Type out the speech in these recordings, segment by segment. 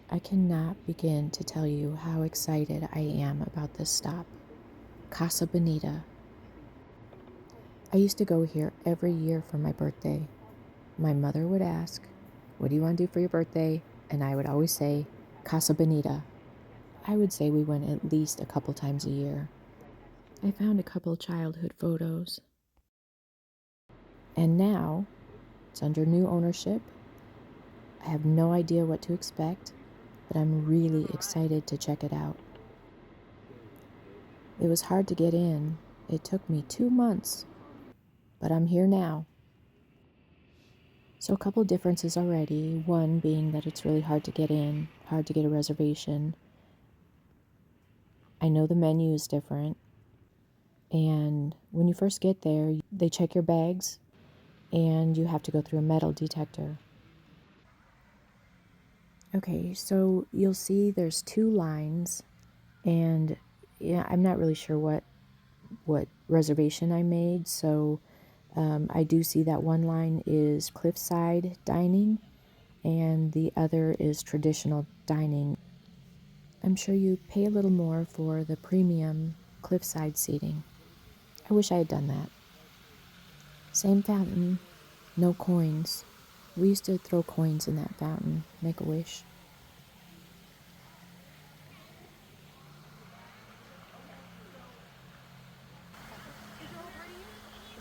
I cannot begin to tell you how excited I am about this stop. Casa Bonita. I used to go here every year for my birthday. My mother would ask, "What do you want to do for your birthday?" And I would always say, "Casa Bonita." I would say we went at least a couple times a year. I found a couple childhood photos. And now it's under new ownership. I have no idea what to expect, but I'm really excited to check it out. It was hard to get in. It took me 2 months, but I'm here now. So a couple differences already. One being that it's really hard to get in, hard to get a reservation. I know the menu is different. And when you first get there, they check your bags and you have to go through a metal detector. Okay, so you'll see there's 2 lines, and yeah, I'm not really sure what reservation I made, so I do see that one line is cliffside dining and the other is traditional dining. I'm sure you pay a little more for the premium cliffside seating. I wish I had done that. Same fountain, no coins. We used to throw coins in that fountain, make a wish.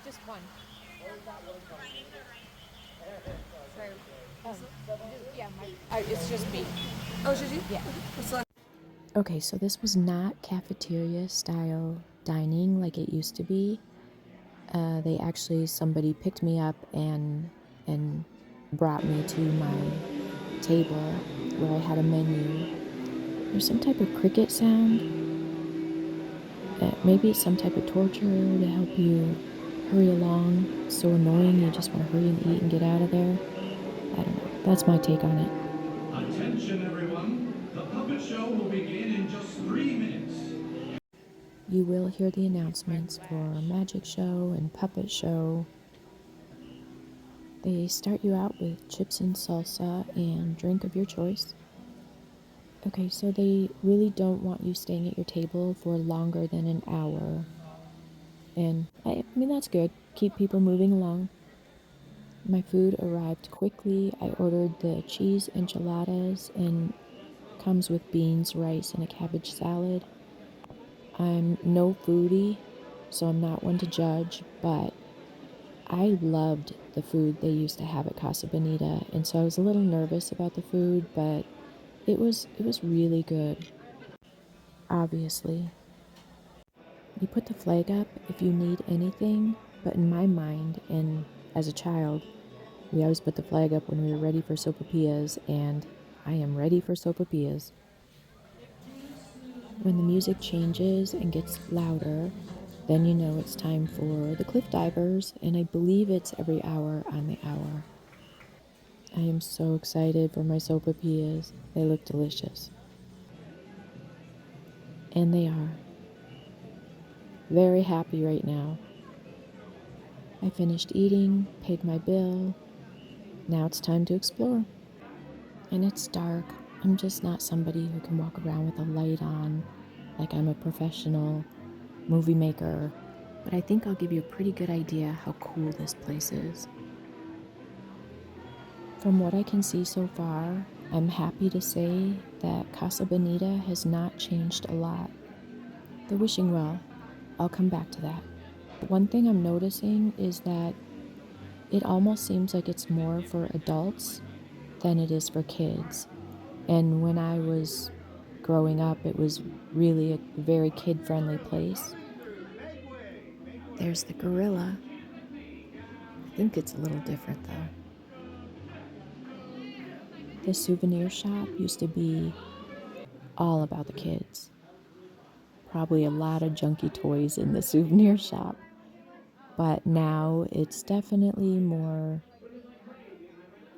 Just one. It's just me. Oh, should you? Yeah. Okay, so this was not cafeteria style dining like it used to be. Somebody picked me up and brought me to my table where I had a menu. There's some type of cricket sound. Maybe it's some type of torture to help you hurry along. It's so annoying, you just want to hurry and eat and get out of there. I don't know. That's my take on it. Attention everyone, the puppet show will begin in just 3 minutes. You will hear the announcements for magic show and puppet show. They start you out with chips and salsa and drink of your choice. Okay, so they really don't want you staying at your table for longer than an hour. And I mean, that's good. Keep people moving along. My food arrived quickly. I ordered the cheese enchiladas and comes with beans, rice, and a cabbage salad. I'm no foodie, so I'm not one to judge, but I loved the food they used to have at Casa Bonita, and so I was a little nervous about the food, but it was really good. Obviously, you put the flag up if you need anything, but in my mind and as a child, we always put the flag up when we were ready for sopapillas, and I am ready for sopapillas. When the music changes and gets louder, then you know it's time for the cliff divers, and I believe it's every hour on the hour. I am so excited for my sopapillas. They look delicious. And they are. Very happy right now. I finished eating, paid my bill. Now it's time to explore. And it's dark. I'm just not somebody who can walk around with a light on like I'm a professional movie maker. But I think I'll give you a pretty good idea how cool this place is. From what I can see so far, I'm happy to say that Casa Bonita has not changed a lot. The wishing well, I'll come back to that. One thing I'm noticing is that it almost seems like it's more for adults than it is for kids. And when I was growing up, it was really a very kid-friendly place. There's the gorilla. I think it's a little different though. The souvenir shop used to be all about the kids. Probably a lot of junky toys in the souvenir shop. But now it's definitely more,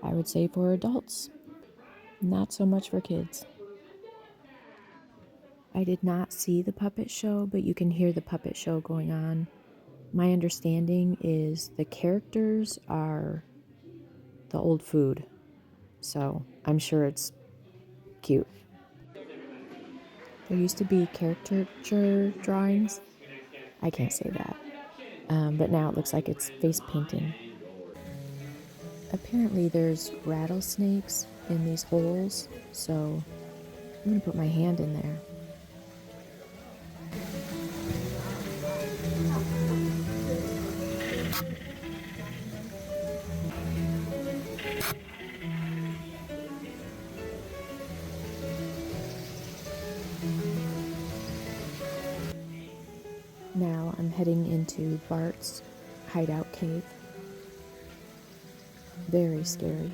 I would say, for adults. Not so much for kids. I did not see the puppet show, but you can hear the puppet show going on. My understanding is the characters are the old food. So I'm sure it's Cute. There used to be caricature drawings. I can't say that. But now it looks like it's face painting. Apparently there's rattlesnakes in these holes, so I'm gonna put my hand in there. Now I'm heading into Bart's hideout cave. Very scary.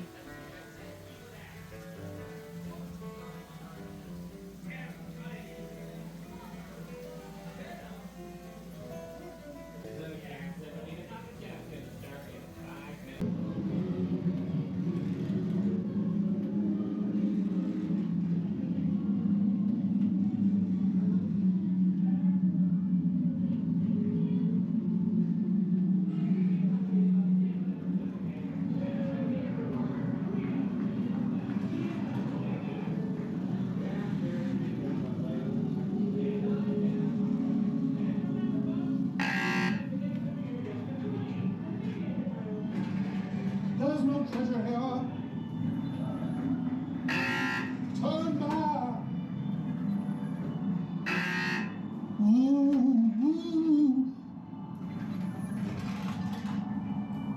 There's no treasure here. Turn back. Ooh.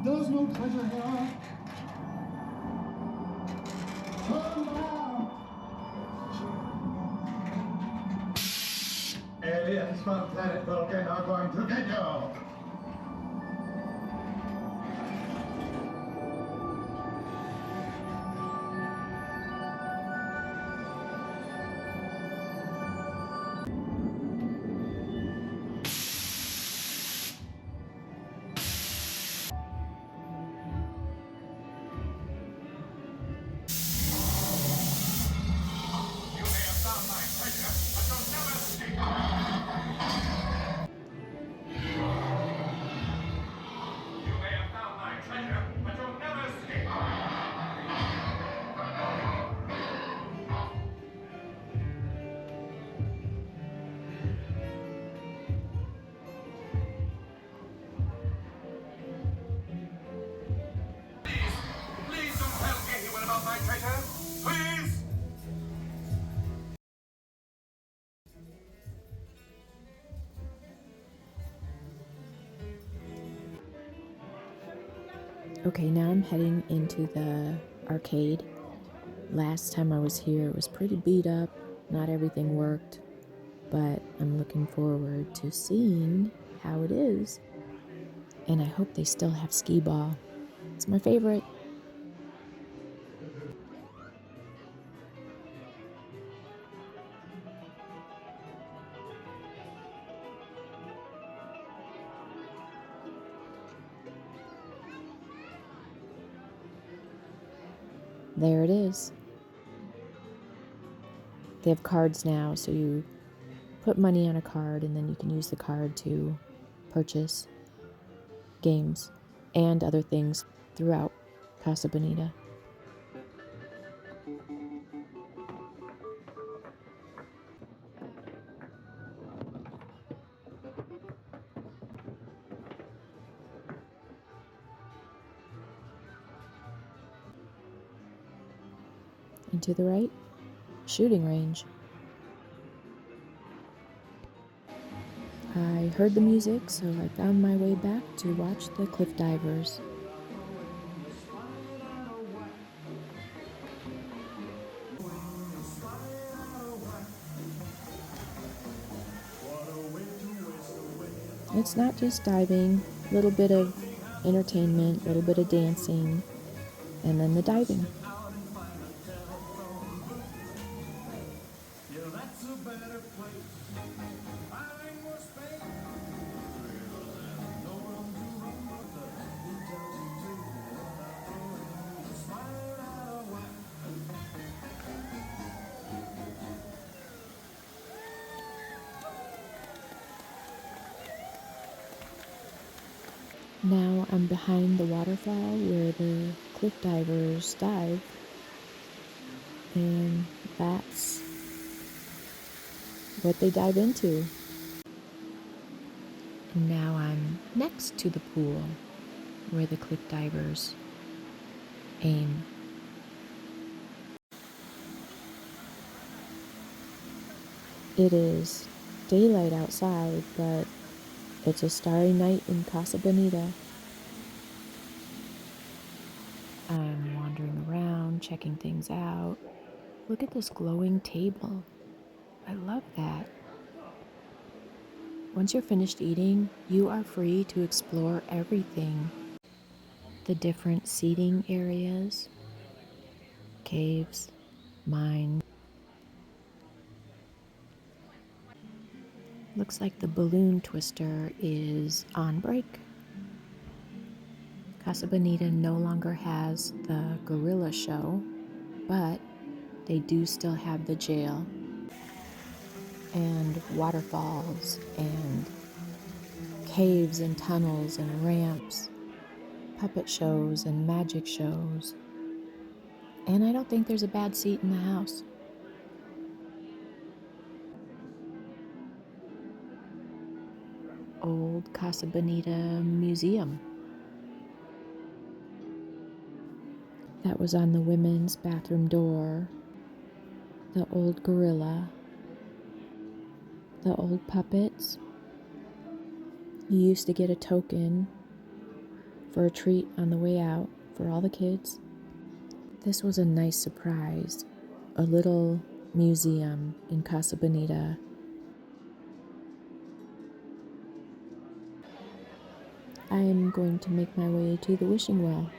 There's no treasure here. Turn back. Aliens from planet Vulcan are going to get you. Please don't tell anyone about my treasure. Please. Okay, now I'm heading into the arcade. Last time I was here, it was pretty beat up. Not everything worked, but I'm looking forward to seeing how it is. And I hope they still have skee ball. It's my favorite. There it is. They have cards now, so you put money on a card and then you can use the card to purchase games and other things throughout Casa Bonita. And to the right, shooting range. I heard the music, so I found my way back to watch the cliff divers. It's not just diving, a little bit of entertainment, a little bit of dancing, and then the diving. Now I'm behind the waterfall where the cliff divers dive, and that's what they dive into. And now I'm next to the pool where the cliff divers aim. It is daylight outside, but it's a starry night in Casa Bonita. I'm wandering around, checking things out. Look at this glowing table. I love that. Once you're finished eating, you are free to explore everything. The different seating areas, caves, mines. Looks like the balloon twister is on break. Casa Bonita no longer has the gorilla show, but they do still have the jail and waterfalls and caves and tunnels and ramps, puppet shows and magic shows. And I don't think there's a bad seat in the house. Old Casa Bonita Museum. That was on the women's bathroom door. The old gorilla. The old puppets. You used to get a token for a treat on the way out for all the kids. This was a nice surprise. A little museum in Casa Bonita. I'm going to make my way to the wishing well.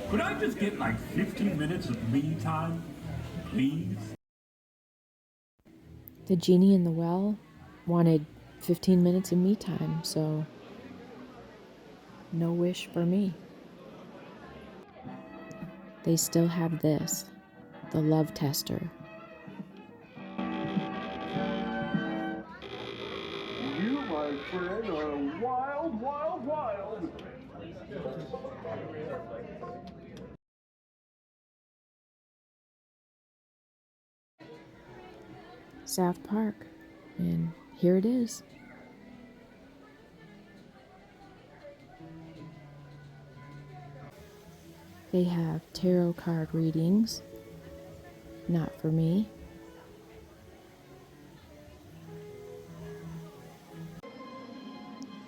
Could I just get like 15 minutes of me time, please? The genie in the well wanted 15 minutes of me time, so no wish for me. They still have this, the love tester. You, my friend, are wild, wild, wild. South Park, and here it is. They have tarot card readings, not for me.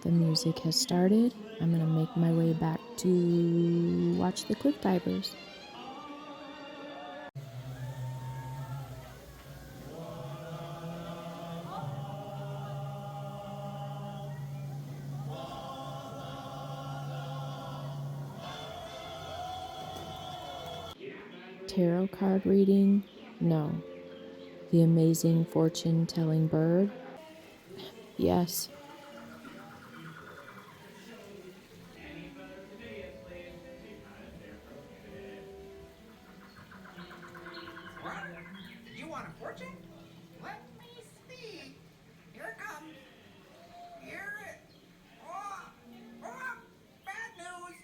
The music has started. I'm gonna make my way back to watch the cliff divers. Tarot card reading? No. The amazing fortune telling bird? Yes. What? You want a fortune? Let me see. Here it comes. Here it. Oh, oh, bad news.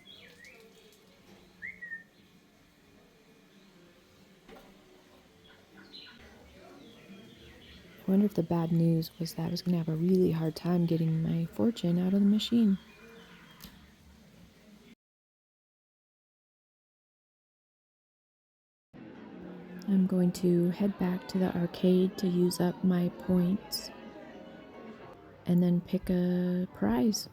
I wonder if the bad news was that I was going to have a really hard time getting my fortune out of the machine. I'm going to head back to the arcade to use up my points and then pick a prize.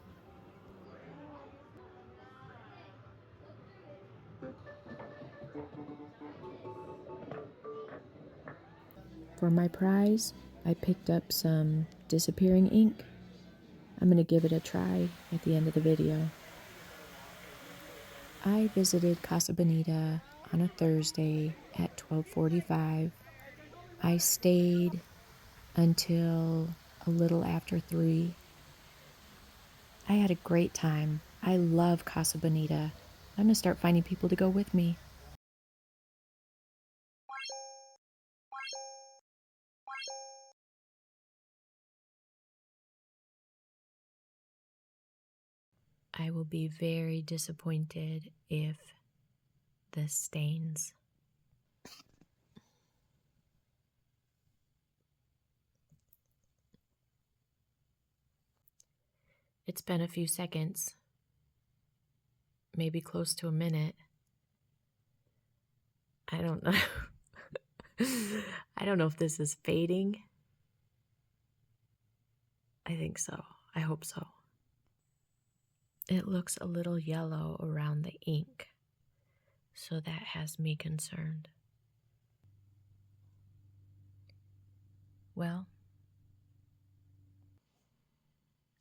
For my prize, I picked up some disappearing ink. I'm going to give it a try at the end of the video. I visited Casa Bonita on a Thursday at 12:45. I stayed until a little after 3. I had a great time. I love Casa Bonita. I'm going to start finding people to go with me. I will will be very disappointed if this stains. It's been a few seconds, maybe close to a minute. I don't know. I don't know if this is fading. I think so. I hope so. It looks a little yellow around the ink, so that has me concerned. Well,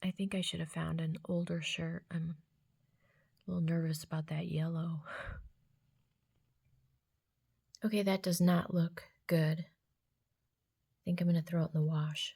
I think I should have found an older shirt. I'm a little nervous about that yellow. Okay, that does not look good. I think I'm going to throw it in the wash.